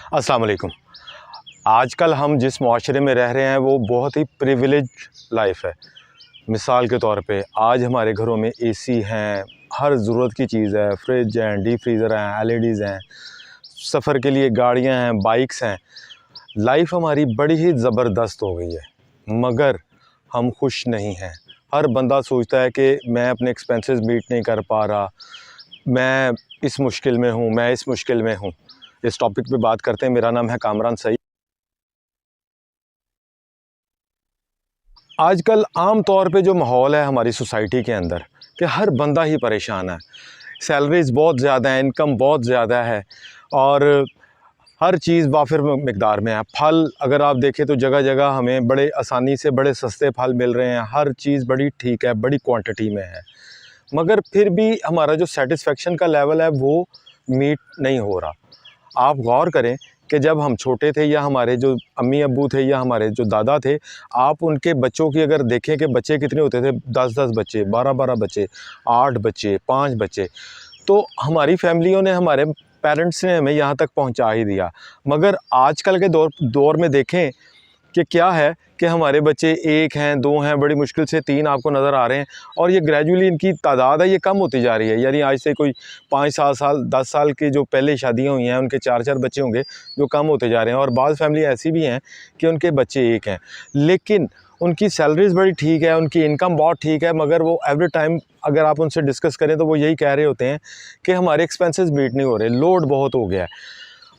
अस्सलाम वालेकुम। आजकल हम जिस माशरे में रह रहे हैं वो बहुत ही प्रिविलेज लाइफ है। मिसाल के तौर पे आज हमारे घरों में एसी हैं, हर ज़रूरत की चीज़ है, फ्रिज हैं, डीप फ्रीज़र हैं, एलईडीज़ हैं, सफ़र के लिए गाड़ियां हैं, बाइक्स हैं। लाइफ हमारी बड़ी ही ज़बरदस्त हो गई है, मगर हम खुश नहीं हैं। हर बंदा सोचता है कि मैं अपने एक्सपेंसेस मीट नहीं कर पा रहा, मैं इस मुश्किल में हूँ, मैं इस मुश्किल में हूँ। इस टॉपिक पे बात करते हैं। मेरा नाम है कामरान सईद। आजकल आम तौर पे जो माहौल है हमारी सोसाइटी के अंदर कि हर बंदा ही परेशान है। सैलरीज़ बहुत ज़्यादा है, इनकम बहुत ज़्यादा है और हर चीज़ वाफिर मिकदार में है। फल अगर आप देखें तो जगह जगह हमें बड़े आसानी से बड़े सस्ते फल मिल रहे हैं। हर चीज़ बड़ी ठीक है, बड़ी क्वांटिटी में है, मगर फिर भी हमारा जो सेटिस्फेक्शन का लेवल है वो मीट नहीं हो रहा। आप गौर करें कि जब हम छोटे थे या हमारे जो अम्मी अब्बू थे या हमारे जो दादा थे, आप उनके बच्चों की अगर देखें कि बच्चे कितने होते थे, 10-10 बच्चे, 12-12 बच्चे, 8 बच्चे, 5 बच्चे। तो हमारी फैमिलियों ने, हमारे पेरेंट्स ने हमें यहाँ तक पहुँचा ही दिया। मगर आजकल के दौर में देखें कि क्या है कि हमारे बच्चे 1 हैं, 2 हैं, बड़ी मुश्किल से 3 आपको नज़र आ रहे हैं और ये ग्रेजुअली इनकी तादाद है ये कम होती जा रही है। यानी आज से कोई 5-7 साल 10 साल की जो पहले शादियां हुई हैं उनके 4-4 बच्चे होंगे जो कम होते जा रहे हैं। और बाज़ फैमिली ऐसी भी हैं कि उनके बच्चे 1 हैं, लेकिन उनकी सैलरीज़ बड़ी ठीक है, उनकी इनकम बहुत ठीक है, मगर वो एवरी टाइम अगर आप उनसे डिस्कस करें तो वो यही कह रहे होते हैं कि हमारे एक्सपेंसेस मीट नहीं हो रहे, लोड बहुत हो गया है।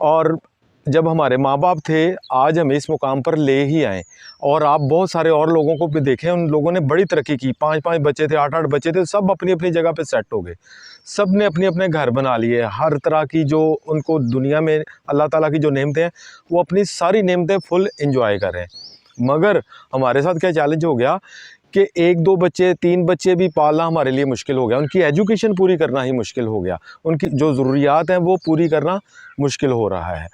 और जब हमारे माँ बाप थे आज हमें इस मुकाम पर ले ही आए। और आप बहुत सारे और लोगों को भी देखें, उन लोगों ने बड़ी तरक्की की, 5-5 बच्चे थे, 8-8 बच्चे थे, सब अपनी अपनी जगह पे सेट हो गए, सब ने अपने अपने घर बना लिए। हर तरह की जो उनको दुनिया में अल्लाह ताला की जो नेमतें हैं वो अपनी सारी नेमतें फुल इंजॉय कर रहे हैं। मगर हमारे साथ क्या चैलेंज हो गया कि 1-2 बच्चे, 3 बच्चे भी पालना हमारे लिए मुश्किल हो गया, उनकी एजुकेशन पूरी करना ही मुश्किल हो गया, उनकी जो ज़रूरियात हैं वो पूरी करना मुश्किल हो रहा है।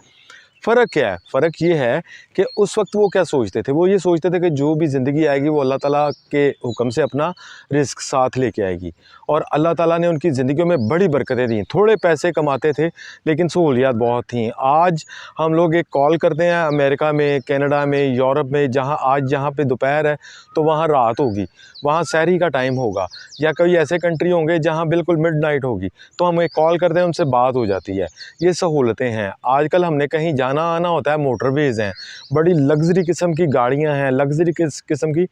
फ़र्क क्या है? फ़र्क ये है कि उस वक्त वो क्या सोचते थे, वो ये सोचते थे कि जो भी ज़िंदगी आएगी वो अल्लाह ताला के हुक्म से अपना रिज़्क साथ लेके आएगी। और अल्लाह ताला ने उनकी ज़िंदगियों में बड़ी बरकतें दी। थोड़े पैसे कमाते थे लेकिन सहूलियात बहुत थीं। आज हम लोग एक कॉल करते हैं अमेरिका में, कनाडा में, यूरोप में, जहाँ पे दोपहर है तो वहाँ रात होगी, वहाँ सहरी का टाइम होगा, या कोई ऐसे कंट्री होंगे जहाँ बिल्कुल मिडनाइट होगी, तो हम एक कॉल करते हैं, उनसे बात हो जाती है। ये सहूलतें हैं। आजकल हमने कहीं जाना आना होता है, मोटरवेज़ हैं, बड़ी लग्जरी किस्म की गाड़ियां हैं, लग्जरी किस्म की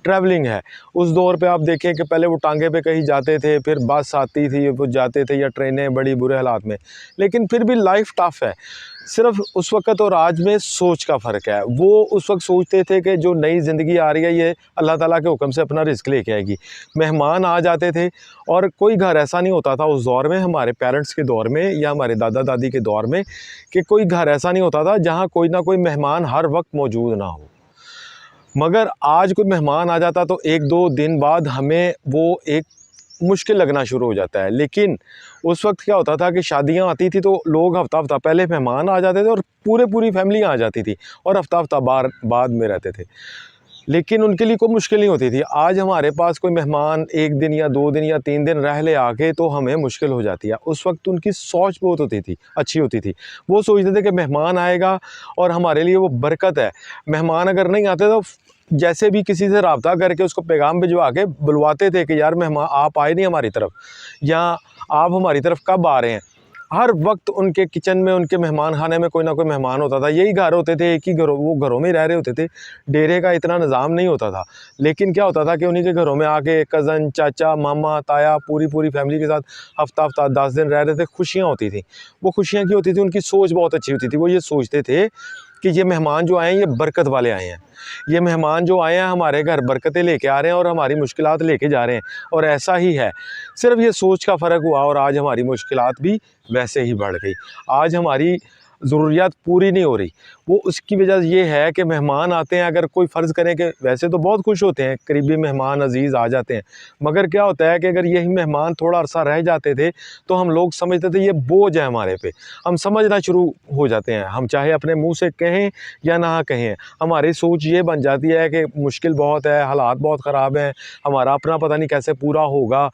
ट्रैवलिंग है। उस दौर पे आप देखें कि पहले वो टांगे पे कहीं जाते थे, फिर बस आती थी, वो जाते थे, या ट्रेनें बड़ी बुरे हालात में, लेकिन फिर भी लाइफ टफ है। सिर्फ उस वक़्त और आज में सोच का फ़र्क है। वो उस वक्त सोचते थे कि जो नई ज़िंदगी आ रही है ये अल्लाह ताला के हुक्म से अपना रिज़्क लेके आएगी। मेहमान आ जाते थे और कोई घर ऐसा नहीं होता था उस दौर में, हमारे पेरेंट्स के दौर में या हमारे दादा दादी के दौर में, कि कोई घर ऐसा नहीं होता था जहाँ कोई ना कोई मेहमान हर वक्त मौजूद ना हो। मगर आज कोई मेहमान आ जाता तो 1-2 दिन बाद हमें वो एक मुश्किल लगना शुरू हो जाता है। लेकिन उस वक्त क्या होता था कि शादियां आती थी तो लोग हफ्ता हफ्ता पहले मेहमान आ जाते थे और पूरी फैमिली आ जाती थी और हफ्ता हफ्ता बाद में रहते थे, लेकिन उनके लिए कोई मुश्किल नहीं होती थी। आज हमारे पास कोई मेहमान 1 दिन या 2 दिन या 3 दिन रह ले आके तो हमें मुश्किल हो जाती है। उस वक्त उनकी सोच बहुत होती थी, अच्छी होती थी। वो सोचते थे कि मेहमान आएगा और हमारे लिए वो बरकत है। मेहमान अगर नहीं आते तो जैसे भी किसी से रब्ता करके उसको पैगाम भिजवा के बुलवाते थे कि यार मेहमान आप आए नहीं हमारी तरफ, या आप हमारी तरफ कब आ रहे हैं। हर वक्त उनके किचन में, उनके मेहमान खाने में कोई ना कोई मेहमान होता था। यही घर होते थे, एक ही घरों, वो घरों में रह रहे होते थे, डेरे का इतना निज़ाम नहीं होता था। लेकिन क्या होता था कि उन्हीं के घरों में आके कज़न, चाचा, मामा, ताया, पूरी फैमिली के साथ हफ्ता हफ्ता 10 दिन रह रहे थे। खुशियाँ होती थी। वो खुशियाँ क्यों होती थी? उनकी सोच बहुत अच्छी होती थी। वो ये सोचते थे कि ये मेहमान जो आए हैं ये बरकत वाले आए हैं, ये मेहमान जो आए हैं हमारे घर बरकतें लेके आ रहे हैं और हमारी मुश्किलात लेके जा रहे हैं। और ऐसा ही है, सिर्फ ये सोच का फ़र्क हुआ और आज हमारी मुश्किलात भी वैसे ही बढ़ गई। आज हमारी ज़रूरियात पूरी नहीं हो रही। वो उसकी वजह ये है कि मेहमान आते हैं, अगर कोई फ़र्ज़ करें कि वैसे तो बहुत खुश होते हैं, करीबी मेहमान अजीज़ आ जाते हैं, मगर क्या होता है कि अगर यही मेहमान थोड़ा अरसा रह जाते थे तो हम लोग समझते थे ये बोझ है हमारे पे। हम समझना शुरू हो जाते हैं, हम चाहे अपने मुँह से कहें या ना कहें, हमारी सोच ये बन जाती है कि मुश्किल बहुत है, हालात बहुत ख़राब हैं, हमारा अपना पता नहीं कैसे पूरा होगा।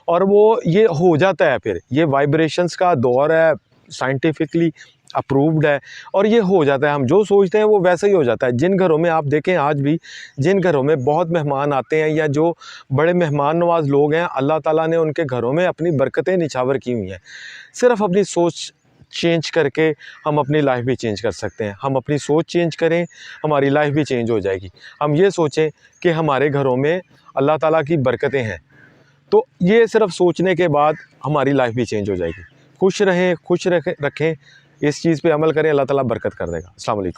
और वो ये हो जाता है। फिर ये वाइब्रेशंस का दौर है। साइंटिफिकली अप्रूव्ड है और ये हो जाता है। हम जो सोचते हैं वो वैसा ही हो जाता है। जिन घरों में आप देखें आज भी, जिन घरों में बहुत मेहमान आते हैं या जो बड़े मेहमान नवाज लोग हैं, अल्लाह ताला ने उनके घरों में अपनी बरकतें निछावर की हुई हैं। सिर्फ़ अपनी सोच चेंज करके हम अपनी लाइफ भी चेंज कर सकते हैं। हम अपनी सोच चेंज करें, हमारी लाइफ भी चेंज हो जाएगी। हम ये सोचें कि हमारे घरों में अल्लाह ताला की बरकतें हैं, तो ये सिर्फ सोचने के बाद हमारी लाइफ भी चेंज हो जाएगी। खुश रहें, खुश रखें, इस चीज़ पे अमल करें, अल्लाह ताला बरकत कर देगा। अस्सलाम वालेकुम।